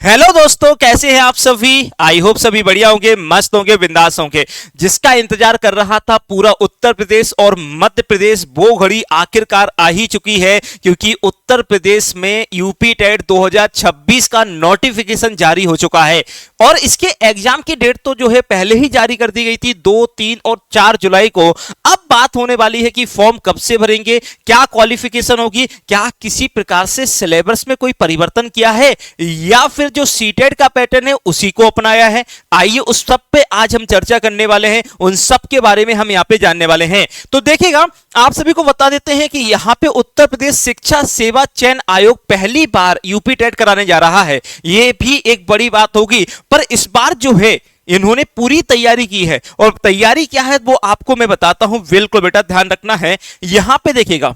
Hello दोस्तों, कैसे हैं आप सभी। आई होप सभी बढ़िया होंगे, मस्त होंगे, बिंदास होंगे। जिसका इंतजार कर रहा था पूरा उत्तर प्रदेश और मध्य प्रदेश, वो घड़ी आखिरकार आ ही चुकी है, क्योंकि उत्तर प्रदेश में यूपी टेट 2026 का नोटिफिकेशन जारी हो चुका है। और इसके एग्जाम की डेट तो जो है पहले ही जारी कर दी गई थी, 2, 3 और 4 जुलाई को। अब बात होने वाली है कि फॉर्म कब से भरेंगे, क्या क्वालिफिकेशन होगी, क्या किसी प्रकार से सिलेबस में कोई परिवर्तन किया है, या फिर जो सीटेट का पैटर्न है उसी को अपनाया है। आइए उस सब पे आज हम चर्चा करने वाले हैं, उन सब के बारे में हम यहां पे जानने वाले हैं। तो देखिएगा, आप सभी को बता देते हैं कि यहां पे उत्तर प्रदेश शिक्षा सेवा चयन आयोग पहली बार यूपी टेट कराने जा रहा है। यह भी एक बड़ी बात होगी, पर इस बार जो है इन्होंने पूरी तैयारी की है। और तैयारी क्या है वो आपको मैं बताता हूं, बिल्कुल बेटा ध्यान रखना है। यहां पे देखिएगा,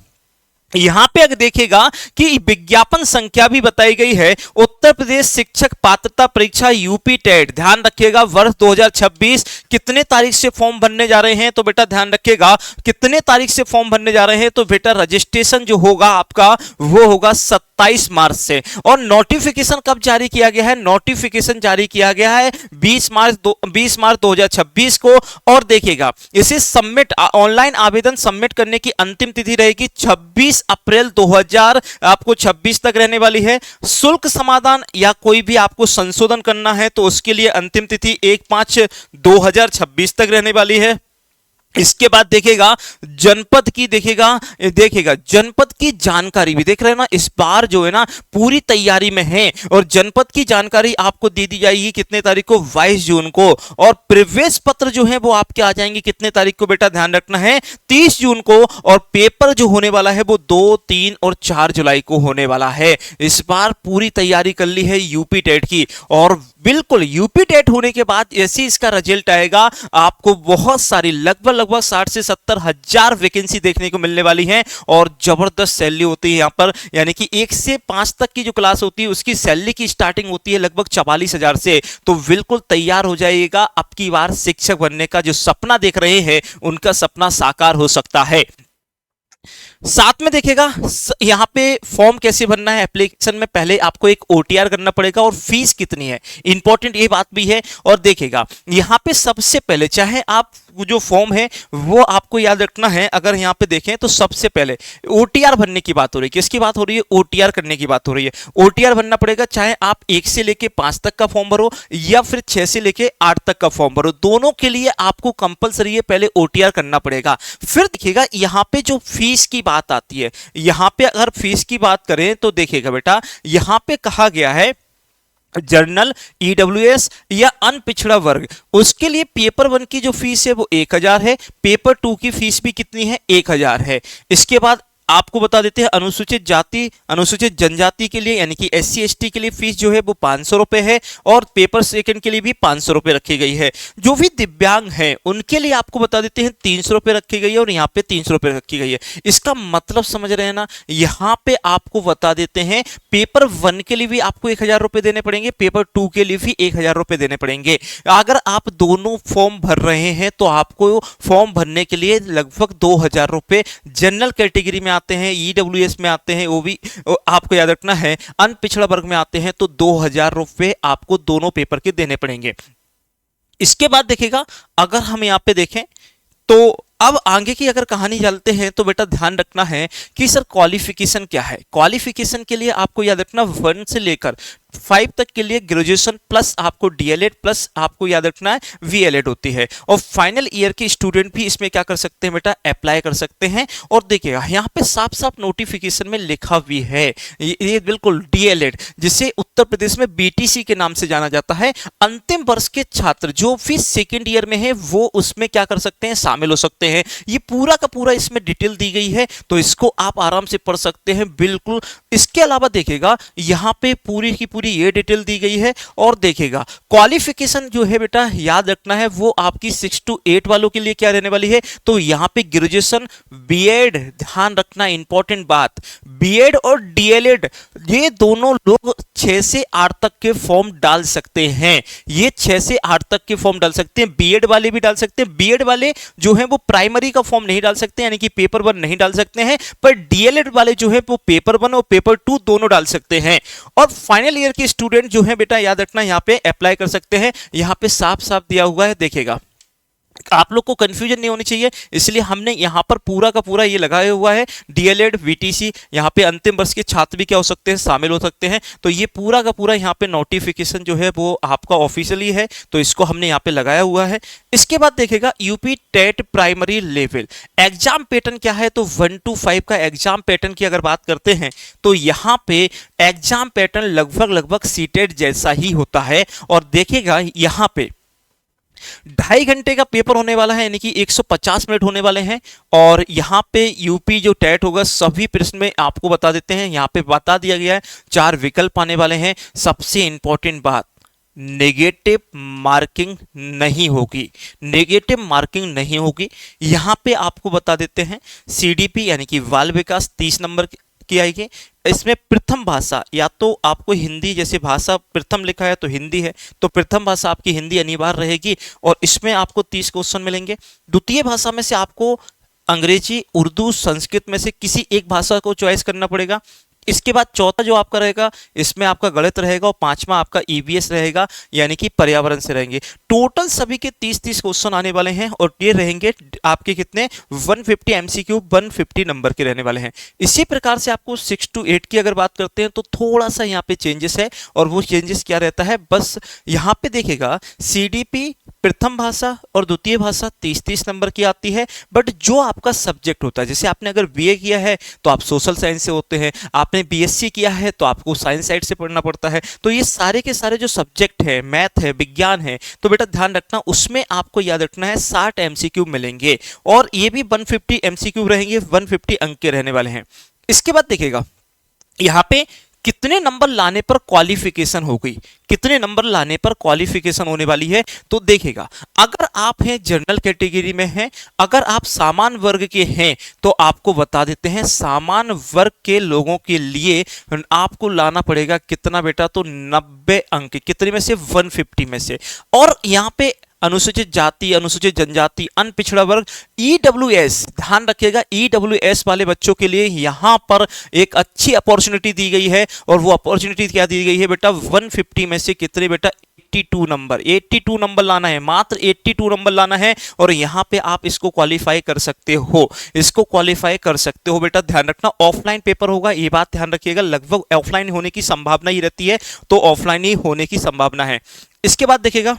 यहां पे अगर देखेगा कि विज्ञापन संख्या भी बताई गई है, उत्तर प्रदेश शिक्षक पात्रता परीक्षा यूपी टेट। ध्यान रखिएगा, वर्ष 2026 कितने तारीख से फॉर्म भरने जा रहे हैं, तो बेटा ध्यान रखिएगा कितने तारीख से फॉर्म भरने जा रहे हैं। तो बेटा रजिस्ट्रेशन जो होगा आपका वो होगा 27 मार्च से। और नोटिफिकेशन कब जारी किया गया है, नोटिफिकेशन जारी किया गया है 20 मार्च 2026 को। और देखिएगा, इसे सबमिट ऑनलाइन आवेदन सबमिट करने की अंतिम तिथि रहेगी 26 अप्रैल 2026 तक रहने वाली है। शुल्क समाधान या कोई भी आपको संशोधन करना है तो उसके लिए अंतिम तिथि 1/5/2026 तक रहने वाली है। इसके बाद देखेगा जनपद की, देखिएगा जनपद की जानकारी भी देख रहे हैं ना, इस बार जो है ना पूरी तैयारी में है। और जनपद की जानकारी आपको दे दी जाएगी कितने तारीख को, 22 जून को। और प्रवेश पत्र जो है वो आपके आ जाएंगे कितने तारीख को, बेटा ध्यान रखना है 30 जून को। और पेपर जो होने वाला है वो 2, 3 और 4 जुलाई को होने वाला है। इस बार पूरी तैयारी कर ली है यूपी टेट की। और बिल्कुल यूपी टेट होने के बाद ऐसे इसका रिजल्ट आएगा, आपको बहुत सारी लगभग 60 से 70 हजार वैकेंसी देखने को मिलने वाली है। और जबरदस्त सैलरी होती है यहां पर, यानी कि 1 से 5 तक की जो क्लास होती है उसकी सैलरी की स्टार्टिंग होती है लगभग 44,000 से। तो बिल्कुल तैयार हो जाइएगा, अब की बार शिक्षक बनने का जो सपना देख रहे हैं उनका सपना साकार हो सकता है। साथ में देखिएगा यहां पे फॉर्म कैसे भरना है। एप्लीकेशन में पहले आपको एक ओटीआर करना पड़ेगा और फीस कितनी है, इंपॉर्टेंट ये बात भी है। और देखिएगा यहां पे सबसे पहले, चाहे आप जो फॉर्म है वो आपको याद रखना है, अगर यहां पे देखें तो सबसे पहले ओटीआर भरने की बात हो रही है। किसकी बात हो रही है, ओटीआर करने की बात हो रही है। ओटीआर भरना पड़ेगा, चाहे आप 1 से लेके 5 तक का फॉर्म भरो या फिर 6 से लेके 8 तक का फॉर्म भरो, दोनों के लिए आपको कंपलसरी है पहले ओटीआर करना पड़ेगा। फिर देखिएगा यहां पे जो फीस की बात आती है, यहां पे अगर फीस की बात करें तो देखिएगा बेटा यहां पे कहा गया है जर्नल, ईडब्ल्यूएस या अनपिछड़ा वर्ग, उसके लिए पेपर 1 की जो फीस है वो 1000 है। पेपर 2 की फीस भी कितनी है, 1000 है। इसके बाद आपको बता देते हैं अनुसूचित जाति अनुसूचित जनजाति के लिए, यानी कि SC ST के लिए फीस जो है वो 500 रुपए है। और पेपर 2 के लिए भी 500 रुपए रखी गई है। जो भी दिव्यांग हैं उनके लिए आपको बता देते हैं 300 रुपए रखी गई है, और यहाँ पे 300 रुपए रखी गई है। इसका मतलब समझ रहे हैं ना, यहाँ पे आपको बता देते हैं पेपर 1 के लिए भी आपको 1000 रुपए देने पड़ेंगे, पेपर 2 के लिए भी 1000 रुपए देने पड़ेंगे। अगर आप दोनों फॉर्म भर रहे हैं तो आपको फॉर्म भरने के लिए लगभग 2000 रुपए जनरल कैटेगरी में आते हैं, ईडब्ल्यूएस में आते हैं, वो भी आपको याद रखना है, अनपिछड़ा वर्ग में आते हैं तो 2000 रुपए आपको दोनों पेपर के देने पड़ेंगे। इसके बाद देखिएगा अगर हम यहां पे देखें तो अब आगे की अगर कहानी चलते हैं तो बेटा ध्यान रखना है कि सर क्वालिफिकेशन क्या है। क्वालिफिकेशन के लिए आपको याद रखना 1 से लेकर 5 तक के लिए ग्रेजुएशन प्लस आपको डीएलएड प्लस आपको याद रखना है वीएलएड होती है। और फाइनल ईयर के स्टूडेंट भी इसमें क्या कर सकते हैं बेटा, अप्लाई कर सकते हैं। और देखिएगा यहाँ पे साफ साफ नोटिफिकेशन में लिखा भी है, ये बिल्कुल डीएलएड, जिसे उत्तर प्रदेश में बीटीसी के नाम से जाना जाता है, अंतिम वर्ष के छात्र जो भी 2nd ईयर में है वो उसमें क्या कर सकते हैं, शामिल हो सकते हैं। ये पूरा का पूरा इसमें डिटेल दी गई है, तो इसको आप आराम से पढ़ सकते हैं बिल्कुल। इसके अलावा देखिएगा यहाँ पे पूरी की पूरी ये डिटेल दी गई है। और देखिएगा क्वालिफिकेशन जो है बेटा याद रखना है वो आपकी 6 to 8 वालों के लिए क्या रहने वाली है, तो यहाँ पे ग्रेजुएशन बीएड, ध्यान रखना इंपॉर्टेंट बात, बीएड और डीएलएड ये दोनों लोग 6 से 8 तक के फॉर्म डाल सकते हैं। ये 6 से 8 तक के फॉर्म डाल सकते हैं, बीएड वाले भी डाल सकते हैं। बीएड वाले जो है वो प्राइमरी का फॉर्म नहीं डाल सकते, यानी कि पेपर 1 नहीं डाल सकते हैं, पर डीएलएड वाले जो है वो पेपर 1 और पेपर पेपर 2 दोनों डाल सकते हैं। और फाइनल ईयर के स्टूडेंट जो है बेटा याद रखना यहाँ पे अप्लाई कर सकते हैं। यहाँ पे साफ साफ दिया हुआ है, देखिएगा आप लोग को कंफ्यूजन नहीं होनी चाहिए, इसलिए हमने यहाँ पर पूरा का पूरा ये लगाया हुआ है। डीएलएड, वीटीसी, यहाँ पे अंतिम वर्ष के छात्र भी क्या हो सकते हैं, शामिल हो सकते हैं। तो ये पूरा का पूरा यहाँ पे नोटिफिकेशन जो है वो आपका ऑफिशियली है, तो इसको हमने यहाँ पे लगाया हुआ है। इसके बाद देखेगा UP TET primary level exam pattern क्या है, तो 1 to 5 का एग्जाम पैटर्न की अगर बात करते हैं तो यहाँ पे एग्जाम पैटर्न लगभग सीटेट जैसा ही होता है। और देखेगा यहाँ पे 2.5 घंटे का पेपर होने वाला है, यानी कि 150 मिनट होने वाले हैं। और यहाँ पे यूपी जो टेट होगा सभी प्रश्न में आपको बता देते हैं, यहाँ पे बता दिया गया है 4 विकल्प आने वाले हैं। सबसे इंपॉर्टेंट बात, नेगेटिव मार्किंग नहीं होगी, नेगेटिव मार्किंग नहीं होगी। यहाँ पे आपको बता देते हैं सीडीपी यानी कि बाल विकास 30 नंबर की आएगी। इसमें प्रथम भाषा या तो आपको हिंदी, जैसे भाषा प्रथम लिखा है तो हिंदी है, तो प्रथम भाषा आपकी हिंदी अनिवार्य रहेगी और इसमें आपको 30 क्वेश्चन मिलेंगे। द्वितीय भाषा में से आपको अंग्रेजी, उर्दू, संस्कृत में से किसी एक भाषा को चॉइस करना पड़ेगा। इसके बाद चौथा जो आपका रहेगा इसमें आपका गणित रहेगा और पांचवा आपका ईवीएस रहेगा, यानी कि पर्यावरण से रहेंगे। टोटल सभी के 30-30 क्वेश्चन आने वाले हैं और ये रहेंगे आपके कितने 150 एमसीक्यू 150 नंबर के रहने वाले हैं। इसी प्रकार से आपको 6 to 8 की अगर बात करते हैं तो थोड़ा सा यहाँ पे चेंजेस है, और वो चेंजेस क्या रहता है, बस यहाँ पे देखेगा सीडीपी प्रथम भाषा और द्वितीय भाषा 30-30 नंबर की आती है। बट जो आपका सब्जेक्ट होता है, जैसे आपने अगर बीए किया है तो आप सोशल साइंस से होते हैं, आपने बीएससी किया है तो आपको साइंस साइड से पढ़ना पड़ता है, तो ये सारे के सारे जो सब्जेक्ट है, मैथ है, विज्ञान है, तो बेटा ध्यान रखना उसमें आपको याद रखना है 60 एमसीक्यू मिलेंगे और ये भी 150 एमसीक्यू रहेंगे, 150 अंक के रहने वाले हैं। इसके बाद देखिएगा यहाँ पे कितने नंबर लाने पर क्वालिफिकेशन हो गई, कितने नंबर लाने पर क्वालिफिकेशन होने वाली है। तो देखेगा अगर आप हैं जनरल कैटेगरी में हैं, अगर आप सामान्य वर्ग के हैं तो आपको बता देते हैं सामान्य वर्ग के लोगों के लिए आपको लाना पड़ेगा कितना बेटा, तो 90 अंक। कितने में से, 150 में से। और यहाँ पे अनुसूचित जाति, अनुसूचित जनजाति, अनपिछड़ा वर्ग, ईडब्ल्यूएस, ध्यान रखिएगा ईडब्ल्यूएस वाले बच्चों के लिए यहां पर एक अच्छी अपॉर्चुनिटी दी गई है। और वो अपॉर्चुनिटी क्या दी गई है बेटा, 150 में से कितने बेटा, 82 नंबर, 82 नंबर लाना है, मात्र 82 नंबर लाना है। और यहां पे आप इसको क्वालिफाई कर सकते हो, इसको क्वालिफाई कर सकते हो बेटा। ध्यान रखना ऑफलाइन पेपर होगा, ये बात ध्यान रखिएगा, लगभग ऑफलाइन होने की संभावना ही रहती है, तो ऑफलाइन ही होने की संभावना है। इसके बाद देखिएगा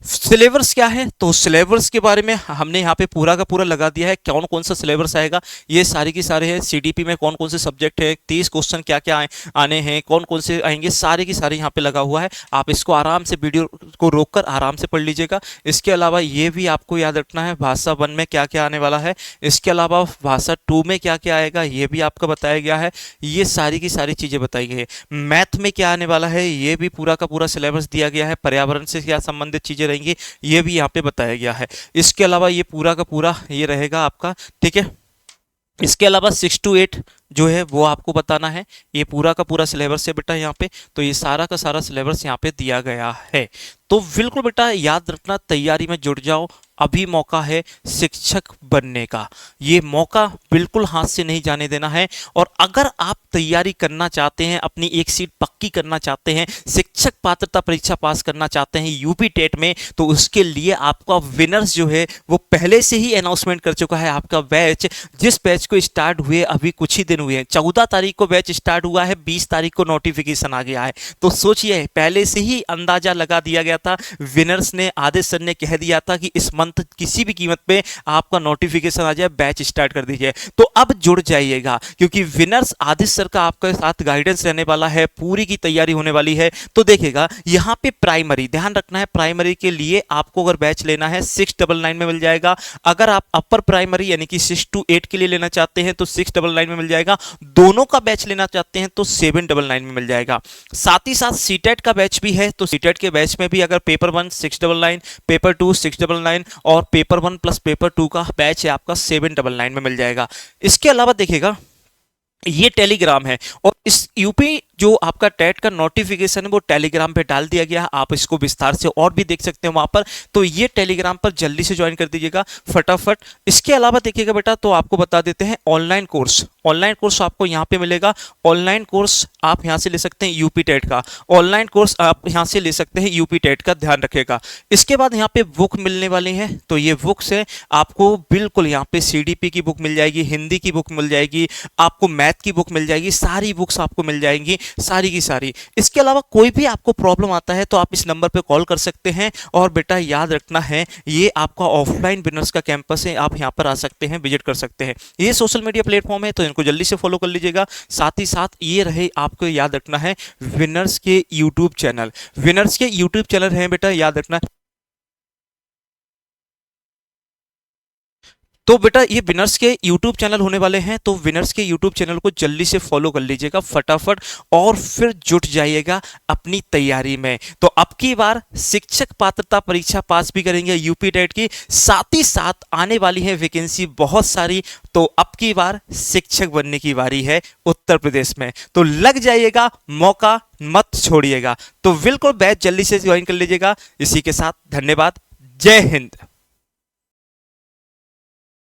सिलेबस क्या है, तो सिलेबस के बारे में हमने यहाँ पे पूरा का पूरा लगा दिया है, कौन कौन सा सिलेबस आएगा, ये सारे की सारे हैं। सीडीपी में कौन कौन से सब्जेक्ट है, 30 क्वेश्चन क्या क्या आने हैं, कौन कौन से आएंगे, सारे की सारे यहाँ पे लगा हुआ है। आप इसको आराम से वीडियो को रोककर आराम से पढ़ लीजिएगा। इसके अलावा ये भी आपको याद रखना है भाषा 1 में क्या क्या आने वाला है, इसके अलावा भाषा 2 में क्या क्या आएगा ये भी आपको बताया गया है। ये सारी की सारी चीज़ें बताई गई है। मैथ में क्या आने वाला है ये भी पूरा का पूरा सिलेबस दिया गया है। पर्यावरण से क्या संबंधित चीज़ें रहेंगी ये भी यहाँ पे बताया गया है। इसके अलावा ये पूरा का पूरा ये रहेगा आपका, ठीक है। इसके अलावा 6 to 8 जो है वो आपको बताना है, ये पूरा का पूरा सिलेबस है बेटा यहाँ पे। तो ये सारा का सारा सिलेबस यहाँ पे दिया गया है। तो बिल्कुल बेटा याद रखना, तैयारी में जुट जाओ, अभी मौका है शिक्षक बनने का, ये मौका बिल्कुल हाथ से नहीं जाने देना है। और अगर आप तैयारी करना चाहते हैं, अपनी एक सीट पक्की करना चाहते हैं, शिक्षक पात्रता परीक्षा पास करना चाहते हैं यूपी टेट में, तो उसके लिए आपका विनर्स जो है वो पहले से ही अनाउंसमेंट कर चुका है। आपका बैच, जिस बैच को स्टार्ट हुए अभी कुछ ही दिन हुए हैं, 14 तारीख को बैच स्टार्ट हुआ है, 20 तारीख को नोटिफिकेशन आ गया है। तो सोचिए पहले से ही अंदाजा लगा दिया गया था, विनर्स ने, आदेश सर ने कह दिया था कि इस मंथ किसी भी कीमत पे आपका नोटिफिकेशन आ जाए, बैच स्टार्ट कर दीजिए। तो अब जुड़ जाइएगा क्योंकि विनर्स आदित्य सर का आपके साथ गाइडेंस रहने वाला है, पूरी की तैयारी होने वाली है। तो देखिएगा यहाँ पे प्राइमरी ध्यान रखना है, प्राइमरी के लिए आपको अगर बैच लेना है 699 में मिल जाएगा। अगर आप अपर प्राइमरी यानी कि 6 to 8 के लिए लेना चाहते हैं तो 699 में मिल जाएगा। दोनों का बैच लेना चाहते हैं तो 799 में मिल जाएगा। साथ ही साथ सीटेट का बैच भी है, तो सीटेट के बैच में भी अगर पेपर 1 699, पेपर 2 699 और पेपर 1 प्लस पेपर 2 का बैच है आपका 799 में मिल जाएगा। इसके अलावा देखिएगा ये टेलीग्राम है और इस यूपी जो आपका टेट का नोटिफिकेशन है वो टेलीग्राम पे डाल दिया गया है, आप इसको विस्तार से और भी देख सकते हैं वहां पर। तो ये टेलीग्राम पर जल्दी से ज्वाइन कर दीजिएगा फटाफट। इसके अलावा देखिएगा बेटा, तो आपको बता देते हैं ऑनलाइन कोर्स। ऑनलाइन कोर्स आपको यहाँ पे मिलेगा। ऑनलाइन कोर्स आप यहाँ से ले सकते हैं यूपी टेट का, ऑनलाइन कोर्स आप यहाँ से ले सकते हैं यूपी टेट का, ध्यान रखिएगा। इसके बाद यहाँ पे बुक मिलने वाली है, तो ये बुक्स है आपको बिल्कुल यहाँ पे सीडीपी की बुक मिल जाएगी, हिंदी की बुक मिल जाएगी, आपको मैथ की बुक मिल जाएगी, सारी बुक्स आपको मिल जाएंगी सारी की सारी। इसके अलावा कोई भी आपको प्रॉब्लम आता है तो आप इस नंबर पे कॉल कर सकते हैं। और बेटा याद रखना है, ये आपका ऑफलाइन विनर्स का कैंपस है, आप यहाँ पर आ सकते हैं, विजिट कर सकते हैं। ये सोशल मीडिया प्लेटफॉर्म है तो इनको जल्दी से फॉलो कर लीजिएगा। साथ ही साथ ये रहे, आपको याद रखना है विनर्स के यूट्यूब चैनल, विनर्स के यूट्यूब चैनल है बेटा, याद रखना। तो बेटा ये विनर्स के यूट्यूब चैनल होने वाले हैं, तो विनर्स के यूट्यूब चैनल को जल्दी से फॉलो कर लीजिएगा फटाफट, और फिर जुट जाइएगा अपनी तैयारी में। तो अब की बार शिक्षक पात्रता परीक्षा पास भी करेंगे यूपी टेट की, साथ ही साथ आने वाली है वैकेंसी बहुत सारी। तो अब की बार शिक्षक बनने की बारी है उत्तर प्रदेश में, तो लग जाइएगा, मौका मत छोड़िएगा। तो बिल्कुल बैच जल्दी से ज्वाइन कर लीजिएगा। इसी के साथ धन्यवाद, जय हिंद।